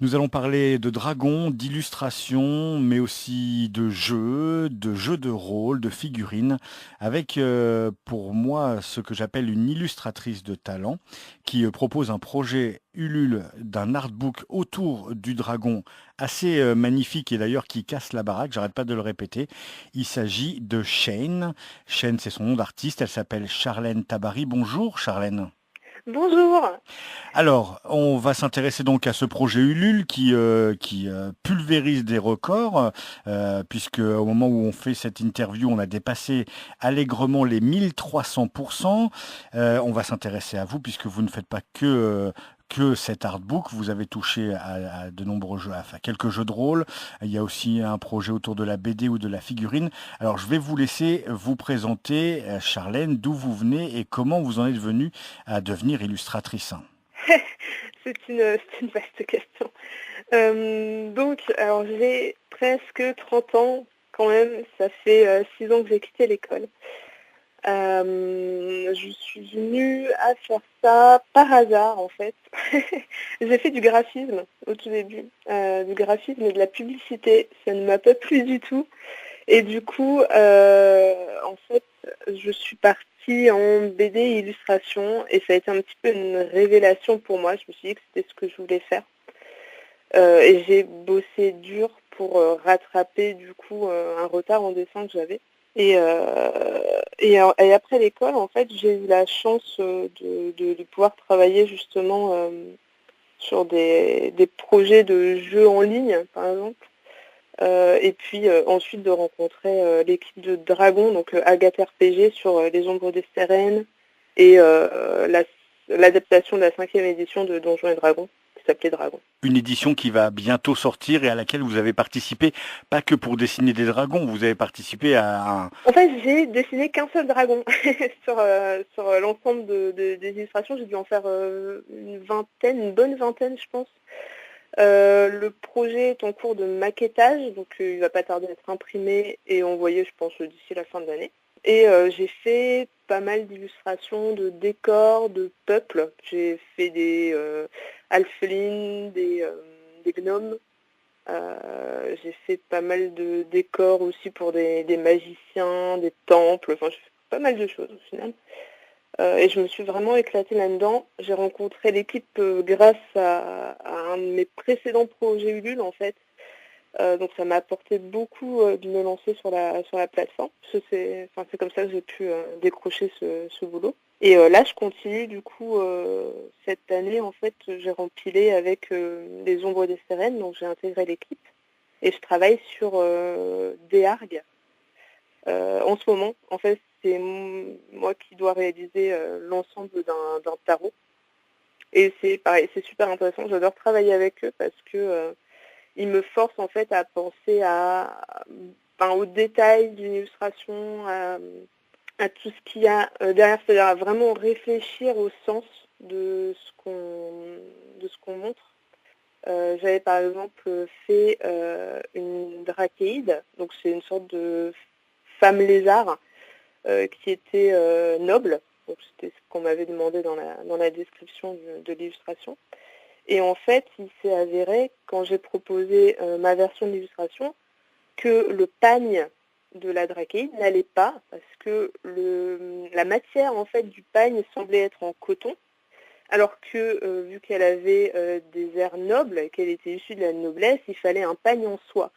Nous allons parler de dragons, d'illustrations, mais aussi de jeux de rôle, de figurines, avec pour moi ce que j'appelle une illustratrice de talent qui propose un projet Ulule d'un artbook autour du dragon assez magnifique et d'ailleurs qui casse la baraque, j'arrête pas de le répéter. Il s'agit de Shane. Shane, c'est son nom d'artiste, elle s'appelle Charlène Tabary. Bonjour Charlène. Bonjour. Alors, on va s'intéresser donc à ce projet Ulule qui pulvérise des records, puisque au moment où on fait cette interview, on a dépassé allègrement les 1300%. On va s'intéresser à vous, puisque vous ne faites pas que cet artbook, vous avez touché à de nombreux jeux, enfin quelques jeux de rôle. Il y a aussi un projet autour de la BD ou de la figurine. Alors, je vais vous laisser vous présenter, Charlène, d'où vous venez et comment vous en êtes venue à devenir illustratrice. C'est une vaste question. Alors j'ai presque 30 ans quand même. Ça fait 6 ans que j'ai quitté l'école. Je suis venue à faire ça par hasard en fait. J'ai fait du graphisme au tout début, du graphisme et de la publicité. Ça ne m'a pas plu du tout. Et du coup, en fait, je suis partie en BD et illustration et ça a été un petit peu une révélation pour moi. Je me suis dit que c'était ce que je voulais faire. Et j'ai bossé dur pour rattraper du coup un retard en dessin que j'avais. Et après l'école, en fait, j'ai eu la chance de pouvoir travailler justement sur des projets de jeux en ligne, par exemple. Et puis ensuite de rencontrer l'équipe de Dragon, donc Agathe RPG sur Les Ombres des Sérènes et l'adaptation de la 5e édition de Donjons et Dragons, qui s'appelait Dragon. Une édition qui va bientôt sortir et à laquelle vous avez participé, pas que pour dessiner des dragons, vous avez participé à un... En fait, j'ai dessiné qu'un seul dragon sur l'ensemble des illustrations. J'ai dû en faire une bonne vingtaine, je pense. Le projet est en cours de maquettage, donc il va pas tarder à être imprimé et envoyé, je pense, d'ici la fin de l'année. Et j'ai fait pas mal d'illustrations de décors, de peuples. J'ai fait des alphelines, des gnomes. J'ai fait pas mal de décors aussi pour des magiciens, des temples. Enfin, j'ai fait pas mal de choses au final. Et je me suis vraiment éclatée là-dedans. J'ai rencontré l'équipe grâce à un de mes précédents projets Ulule, en fait. Donc ça m'a apporté beaucoup de me lancer sur la plateforme. C'est comme ça que j'ai pu décrocher ce boulot. Et là, je continue du coup cette année, en fait, j'ai rempilé avec les Ombres des Sérènes, donc j'ai intégré l'équipe. Et je travaille sur des args. En ce moment, en fait, c'est moi qui dois réaliser l'ensemble d'un tarot. Et c'est pareil, c'est super intéressant. J'adore travailler avec eux parce que ils me forcent en fait à penser aux détails d'une illustration, à tout ce qu'il y a derrière, c'est-à-dire à vraiment réfléchir au sens de ce qu'on montre. J'avais par exemple fait une drakéide, donc c'est une sorte de femme lézard qui était noble. Donc c'était ce qu'on m'avait demandé dans la description de l'illustration. Et en fait, il s'est avéré, quand j'ai proposé ma version de l'illustration, que le pagne de la drakéide n'allait pas parce que la matière en fait du pagne semblait être en coton, alors que vu qu'elle avait des airs nobles et qu'elle était issue de la noblesse, il fallait un pagne en soie.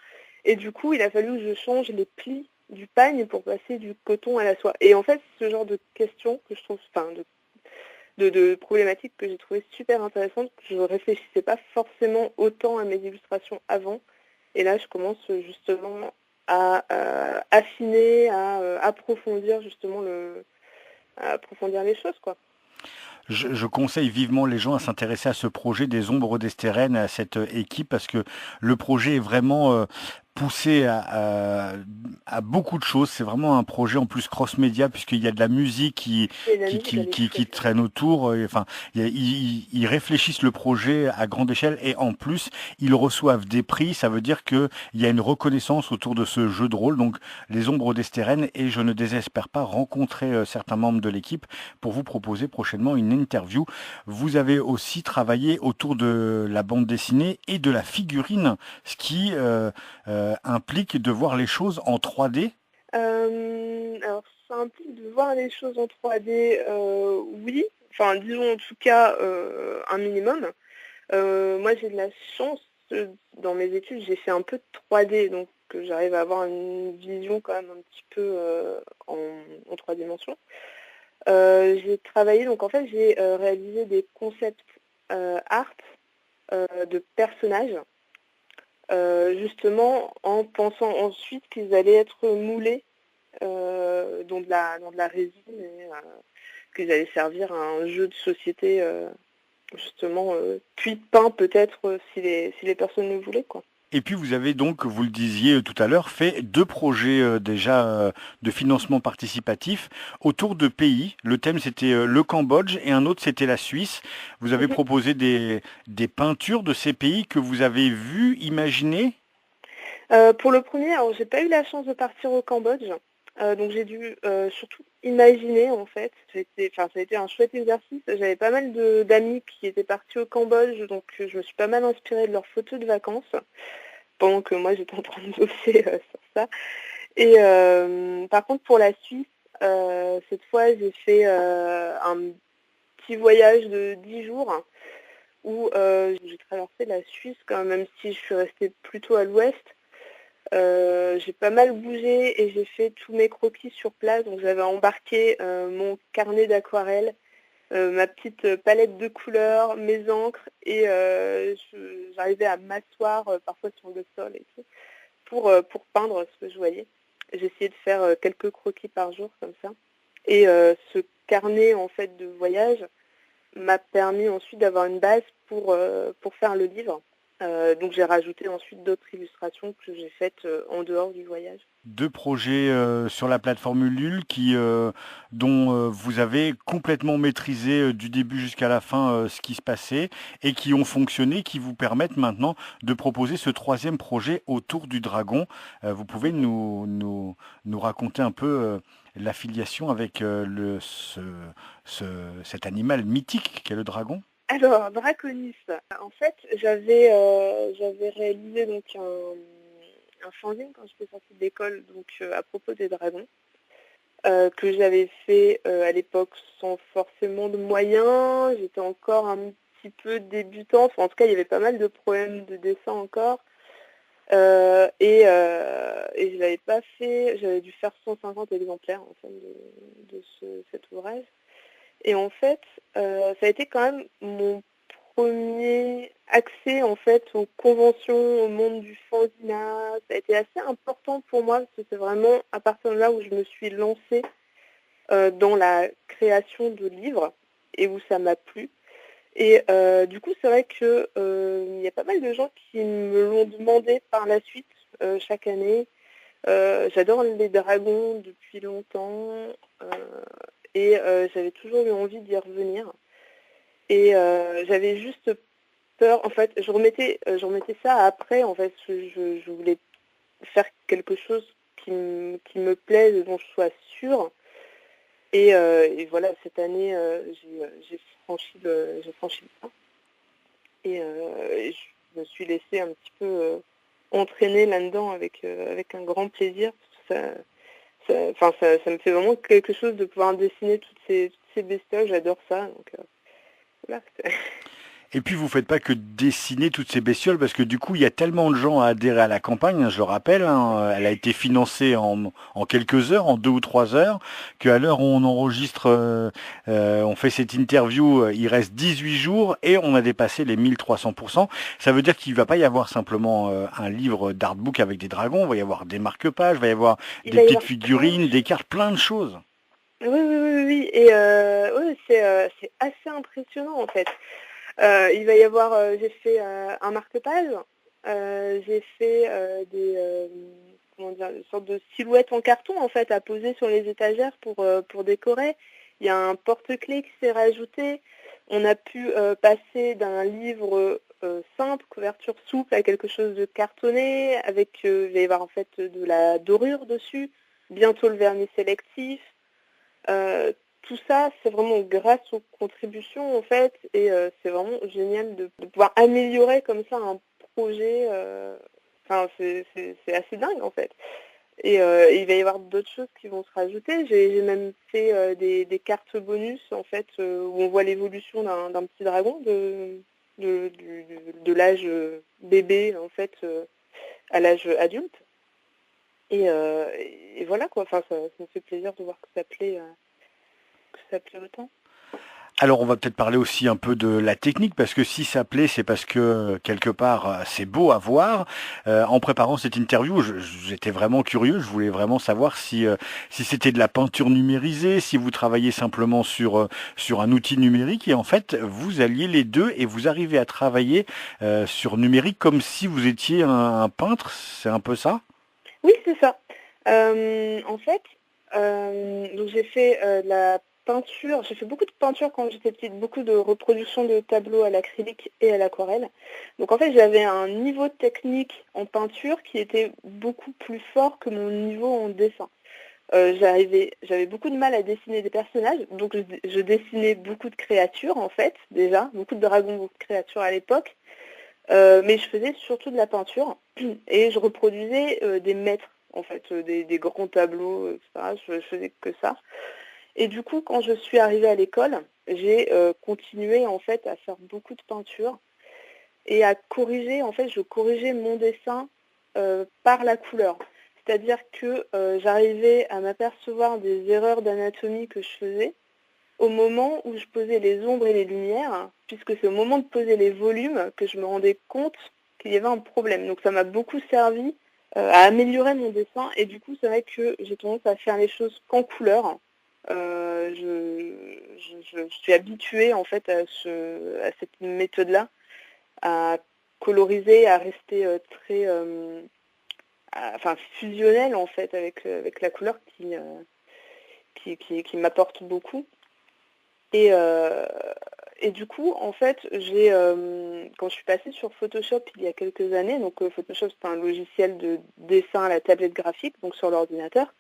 Et du coup, il a fallu que je change les plis du pagne pour passer du coton à la soie. Et en fait, ce genre de questions que je trouve, enfin, de problématiques que j'ai trouvées super intéressantes, que je ne réfléchissais pas forcément autant à mes illustrations avant. Et là, je commence justement à affiner, à approfondir justement à approfondir les choses, quoi. Je conseille vivement les gens à s'intéresser à ce projet des Ombres d'Estérène, à cette équipe, parce que le projet est vraiment poussé à beaucoup de choses. C'est vraiment un projet en plus cross-média puisqu'il y a de la musique Et la musique, elle est qui chouette. traîne autour. Enfin, ils réfléchissent le projet à grande échelle et en plus, ils reçoivent des prix. Ça veut dire qu'il y a une reconnaissance autour de ce jeu de rôle. Donc, les Ombres d'Estérène, et je ne désespère pas rencontrer certains membres de l'équipe pour vous proposer prochainement une interview. Vous avez aussi travaillé autour de la bande dessinée et de la figurine, ce qui implique de voir les choses en 3D. Alors, ça implique de voir les choses en 3D, oui. Enfin, disons en tout cas un minimum. Moi, j'ai de la chance, dans mes études, j'ai fait un peu de 3D, donc j'arrive à avoir une vision quand même un petit peu en 3 dimensions. J'ai travaillé, donc en fait, j'ai réalisé des concepts art de personnages, justement en pensant ensuite qu'ils allaient être moulés dans de la résine et qu'ils allaient servir à un jeu de société justement, puis peint peut-être si les personnes le voulaient, quoi. Et puis vous avez donc, vous le disiez tout à l'heure, fait deux projets déjà de financement participatif autour de pays. Le thème c'était le Cambodge et un autre c'était la Suisse. Vous avez Mhm. proposé des peintures de ces pays que vous avez vues, imaginées. Pour le premier, alors j'ai pas eu la chance de partir au Cambodge, donc j'ai dû surtout imaginer en fait. Ça a été un chouette exercice. J'avais pas mal d'amis qui étaient partis au Cambodge, donc je me suis pas mal inspirée de leurs photos de vacances pendant que moi j'étais en train de bosser sur ça. Et par contre pour la Suisse, cette fois j'ai fait un petit voyage de 10 jours où j'ai traversé la Suisse quand même si je suis restée plutôt à l'ouest. J'ai pas mal bougé et j'ai fait tous mes croquis sur place. Donc j'avais embarqué mon carnet d'aquarelle, ma petite palette de couleurs, mes encres et j'arrivais à m'asseoir parfois sur le sol et tout pour peindre ce que je voyais. J'essayais de faire quelques croquis par jour comme ça. Et ce carnet en fait de voyage m'a permis ensuite d'avoir une base pour faire le livre. Donc j'ai rajouté ensuite d'autres illustrations que j'ai faites en dehors du voyage. Deux projets sur la plateforme Ulule dont vous avez complètement maîtrisé du début jusqu'à la fin ce qui se passait et qui ont fonctionné, qui vous permettent maintenant de proposer ce troisième projet autour du dragon. Vous pouvez nous raconter un peu l'affiliation avec cet animal mythique qu'est le dragon? Alors, Draconis, en fait, j'avais réalisé donc un fanzine quand j'étais sortie de l'école donc à propos des dragons, que j'avais fait à l'époque sans forcément de moyens. J'étais encore un petit peu débutante. Enfin, en tout cas, il y avait pas mal de problèmes de dessin encore. Et je l'avais pas fait, j'avais dû faire 150 exemplaires en fait, cet ouvrage. Et en fait, ça a été quand même mon premier accès en fait aux conventions, au monde du fanzina. Ça a été assez important pour moi parce que c'est vraiment à partir de là où je me suis lancée dans la création de livres et où ça m'a plu. Et du coup, c'est vrai que il y a pas mal de gens qui me l'ont demandé par la suite chaque année. J'adore les dragons depuis longtemps et j'avais toujours eu envie d'y revenir. Et j'avais juste peur, en fait, je remettais ça après, en fait, je voulais faire quelque chose qui me plaise, dont je sois sûre. Et voilà, cette année, j'ai franchi le pas. Et je me suis laissée un petit peu entraîner là-dedans avec un grand plaisir. Ça me fait vraiment quelque chose de pouvoir dessiner toutes ces bestioles, j'adore ça. Donc, voilà. Et puis vous faites pas que dessiner toutes ces bestioles parce que du coup il y a tellement de gens à adhérer à la campagne, hein, je le rappelle, hein, elle a été financée en quelques heures, en 2 ou 3 heures, qu'à l'heure où on enregistre, on fait cette interview, il reste 18 jours et on a dépassé les 1300%. Ça veut dire qu'il va pas y avoir simplement un livre d'artbook avec des dragons, il va y avoir des marque-pages, il va y avoir Il des va y petites avoir plein de figurines, des choses. cartes, plein de choses. Oui, oui, oui, oui, oui. Et ouais, c'est assez impressionnant en fait. Il va y avoir, j'ai fait un marque-page, j'ai fait une sorte de silhouette en carton en fait à poser sur les étagères pour décorer. Il y a un porte-clés qui s'est rajouté. On a pu passer d'un livre simple, couverture souple, à quelque chose de cartonné, avec il va y avoir en fait de la dorure dessus, bientôt le vernis sélectif. Tout ça, c'est vraiment grâce aux contributions en fait, et c'est vraiment génial de pouvoir améliorer comme ça un projet. Enfin, c'est assez dingue en fait. Et il va y avoir d'autres choses qui vont se rajouter. J'ai même fait des cartes bonus en fait où on voit l'évolution d'un petit dragon de l'âge bébé en fait à l'âge adulte. Et voilà quoi. Enfin, ça me fait plaisir de voir que ça plaît autant. Alors on va peut-être parler aussi un peu de la technique, parce que si ça plaît, c'est parce que quelque part c'est beau à voir. En préparant cette interview, j'étais vraiment curieux, je voulais vraiment savoir si c'était de la peinture numérisée, si vous travaillez simplement sur un outil numérique, et en fait vous alliez les deux et vous arrivez à travailler sur numérique comme si vous étiez un peintre, c'est un peu ça? Oui, c'est ça. En fait, donc j'ai fait de la peinture. J'ai fait beaucoup de peinture quand j'étais petite, beaucoup de reproductions de tableaux à l'acrylique et à l'aquarelle. Donc en fait, j'avais un niveau technique en peinture qui était beaucoup plus fort que mon niveau en dessin. J'avais beaucoup de mal à dessiner des personnages, donc je dessinais beaucoup de créatures en fait, déjà, beaucoup de dragons, beaucoup de créatures à l'époque. Mais je faisais surtout de la peinture et je reproduisais des maîtres, en fait, des grands tableaux, etc. Je faisais que ça. Et du coup, quand je suis arrivée à l'école, j'ai continué en fait à faire beaucoup de peinture et à corriger. En fait, je corrigeais mon dessin par la couleur. C'est-à-dire que j'arrivais à m'apercevoir des erreurs d'anatomie que je faisais au moment où je posais les ombres et les lumières, puisque c'est au moment de poser les volumes que je me rendais compte qu'il y avait un problème. Donc ça m'a beaucoup servi à améliorer mon dessin, et du coup c'est vrai que j'ai tendance à faire les choses qu'en couleur. Je suis habituée en fait à cette méthode-là, à coloriser, à rester très fusionnelle en fait avec la couleur qui m'apporte beaucoup. Et du coup, en fait, quand je suis passée sur Photoshop il y a quelques années, donc Photoshop c'est un logiciel de dessin à la tablette graphique, donc sur l'ordinateur,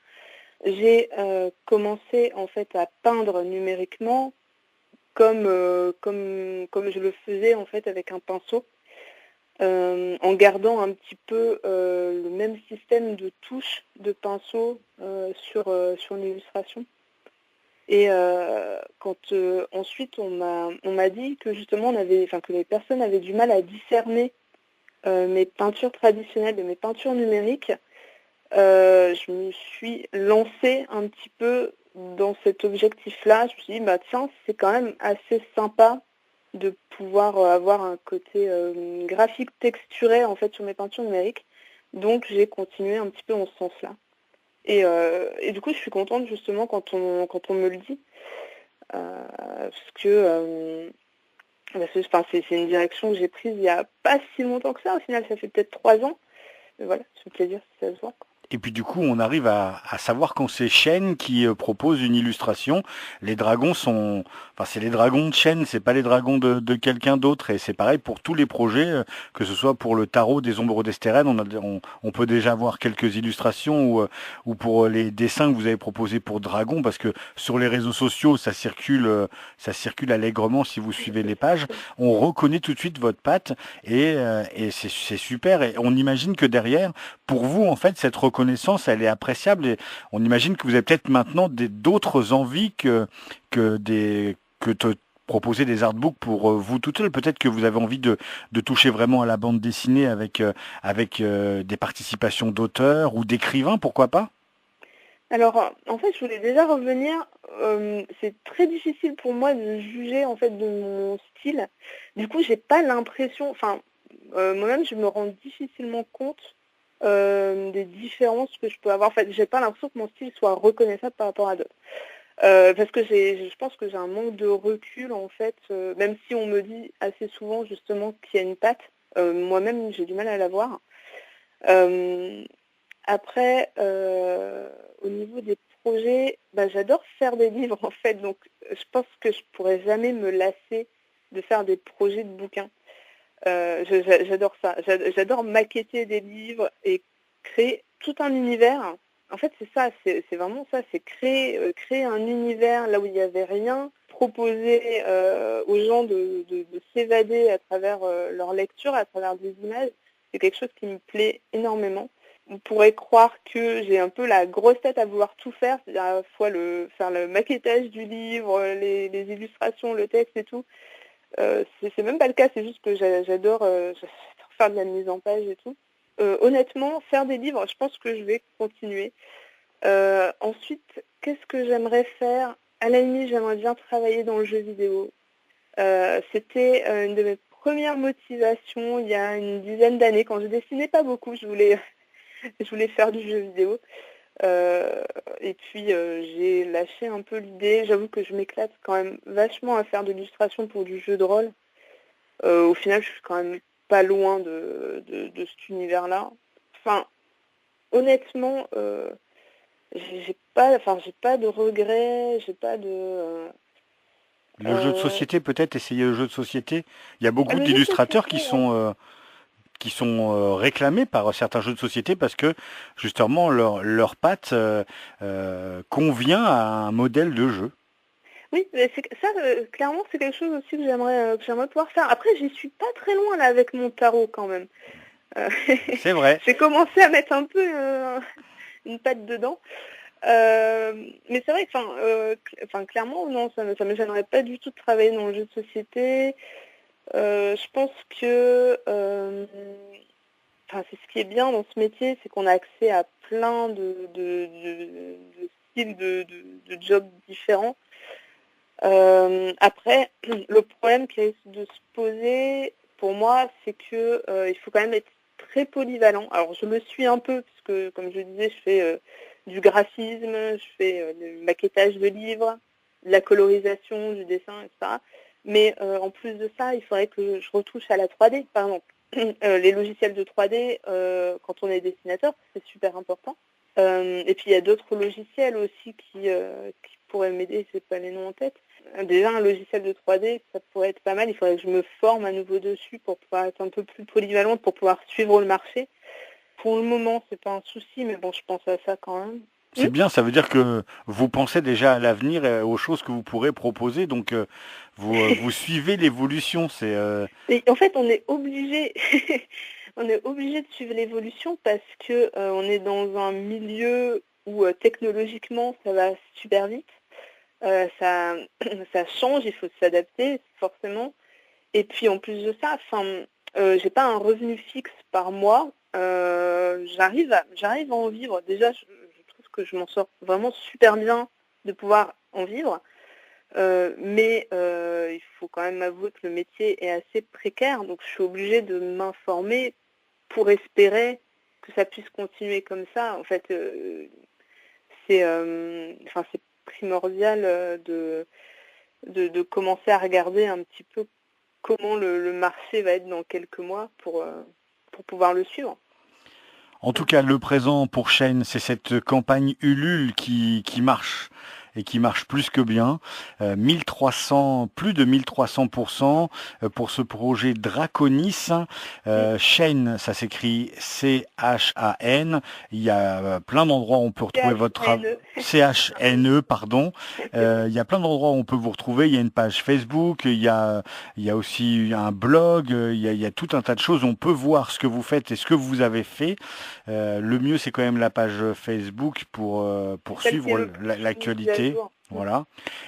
j'ai commencé en fait à peindre numériquement comme je le faisais en fait avec un pinceau, en gardant un petit peu le même système de touches de pinceau sur l'illustration. Et quand ensuite on m'a dit que justement que les personnes avaient du mal à discerner mes peintures traditionnelles de mes peintures numériques, je me suis lancée un petit peu dans cet objectif-là. Je me suis dit, bah tiens, c'est quand même assez sympa de pouvoir avoir un côté graphique texturé en fait sur mes peintures numériques. Donc j'ai continué un petit peu en ce sens-là. Et du coup, je suis contente justement quand on me le dit. C'est une direction que j'ai prise il n'y a pas si longtemps que ça. Au final, ça fait peut-être 3 ans. Mais voilà, ça fait plaisir si ça se voit. Et puis du coup, on arrive à savoir quand c'est Chêne qui propose une illustration. Les dragons sont, enfin c'est les dragons de Chêne, c'est pas les dragons de quelqu'un d'autre. Et c'est pareil pour tous les projets, que ce soit pour le tarot des ombres d'Estérène, on peut déjà voir quelques illustrations, ou pour les dessins que vous avez proposés pour Dragon, parce que sur les réseaux sociaux, ça circule allègrement si vous suivez les pages. On reconnaît tout de suite votre patte, et c'est super. Et on imagine que derrière, pour vous, en fait, cette reconnaissance, elle est appréciable, et on imagine que vous avez peut-être maintenant d'autres envies que de proposer des artbooks pour vous toute seule. Peut-être que vous avez envie de toucher vraiment à la bande dessinée avec des participations d'auteurs ou d'écrivains, pourquoi pas? Alors, en fait, je voulais déjà revenir. C'est très difficile pour moi de juger en fait de mon style. Du coup, j'ai pas l'impression. Enfin, moi-même, je me rends difficilement compte des différences que je peux avoir. En fait, j'ai pas l'impression que mon style soit reconnaissable par rapport à d'autres. Parce que je pense que j'ai un manque de recul en fait, même si on me dit assez souvent justement qu'il y a une patte. Moi-même, j'ai du mal à la voir. Euh, Après, au niveau des projets, bah, j'adore faire des livres en fait, donc je pense que je pourrais jamais me lasser de faire des projets de bouquins. J'adore ça. J'adore maqueter des livres et créer tout un univers. En fait, c'est ça, c'est vraiment ça, c'est créer un univers là où il n'y avait rien, proposer aux gens de s'évader à travers leur lecture, à travers des images. C'est quelque chose qui me plaît énormément. On pourrait croire que j'ai un peu la grosse tête à vouloir tout faire, c'est-à-dire à la fois faire le maquettage du livre, les illustrations, le texte et tout. C'est même pas le cas, c'est juste que j'adore faire de la mise en page et tout. Honnêtement, faire des livres, je pense que je vais continuer. Ensuite, qu'est-ce que j'aimerais faire? À la limite, j'aimerais bien travailler dans le jeu vidéo. C'était une de mes premières motivations il y a une dizaine d'années. Quand je dessinais pas beaucoup, je voulais faire du jeu vidéo. Et puis j'ai lâché un peu l'idée. J'avoue que je m'éclate quand même vachement à faire de l'illustration pour du jeu de rôle. Au final, je suis quand même pas loin de cet univers-là. Enfin, honnêtement, j'ai pas de regrets, j'ai pas de. Le jeu de société, peut-être, essayer le jeu de société. Il y a beaucoup Le jeu de d'illustrateurs société, ouais. qui sont réclamés par certains jeux de société parce que justement leur patte convient à un modèle de jeu. Oui, mais ça, clairement, c'est quelque chose aussi que j'aimerais pouvoir faire. Après, j'y suis pas très loin là avec mon tarot quand même. Euh, C'est vrai. j'ai commencé à mettre un peu une patte dedans. Mais c'est vrai que, clairement, non, ça me gênerait pas du tout de travailler dans le jeu de société. Je pense que c'est ce qui est bien dans ce métier, c'est qu'on a accès à plein de styles de jobs différents. Après, le problème qui risque de se poser pour moi, c'est que il faut quand même être très polyvalent. Alors je le suis un peu, puisque comme je disais, je fais du graphisme, je fais du maquettage de livres, de la colorisation, du dessin, etc. Mais en plus de ça, il faudrait que je retouche à la 3D, par exemple. Les logiciels de 3D, quand on est dessinateur, c'est super important. Et puis il y a d'autres logiciels aussi qui pourraient m'aider, je n'ai pas les noms en tête. Déjà un logiciel de 3D, ça pourrait être pas mal, il faudrait que je me forme à nouveau dessus pour pouvoir être un peu plus polyvalente, pour pouvoir suivre le marché. Pour le moment, c'est pas un souci, mais bon, je pense à ça quand même. C'est bien, ça veut dire que vous pensez déjà à l'avenir et aux choses que vous pourrez proposer, donc vous suivez l'évolution. Et en fait, on est obligé, on est obligé de suivre l'évolution parce que on est dans un milieu où technologiquement ça va super vite. Ça, ça change, il faut s'adapter forcément. Et puis en plus de ça, j'ai pas un revenu fixe par mois. J'arrive à en vivre. Déjà, je trouve que je m'en sors vraiment super bien de pouvoir en vivre. Mais il faut quand même avouer que le métier est assez précaire, donc je suis obligée de m'informer pour espérer que ça puisse continuer comme ça. En fait, c'est primordial de commencer à regarder un petit peu comment le marché va être dans quelques mois pour pouvoir le suivre. En tout cas, le présent pour Shane, c'est cette campagne Ulule qui marche et qui marche plus que bien. 1300, plus de 1300% pour ce projet Draconis. Shane, ça s'écrit C-H-A-N. Il y a plein d'endroits où on peut retrouver votre travail. C-H-N-E, pardon. Il y a plein d'endroits où on peut vous retrouver. Il y a une page Facebook, il y a aussi un blog, il y a tout un tas de choses. On peut voir ce que vous faites et ce que vous avez fait. Le mieux, c'est quand même la page Facebook pour suivre l'actualité. Voilà.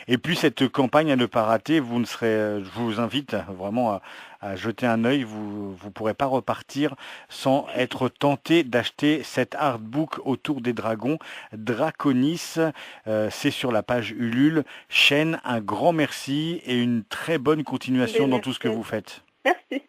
Et puis cette campagne à ne pas rater, je vous invite vraiment à jeter un œil. Vous pourrez pas repartir sans être tenté d'acheter cet artbook autour des dragons, Draconis. C'est sur la page Ulule. Shane, un grand merci et une très bonne continuation dans tout ce que vous faites. Merci.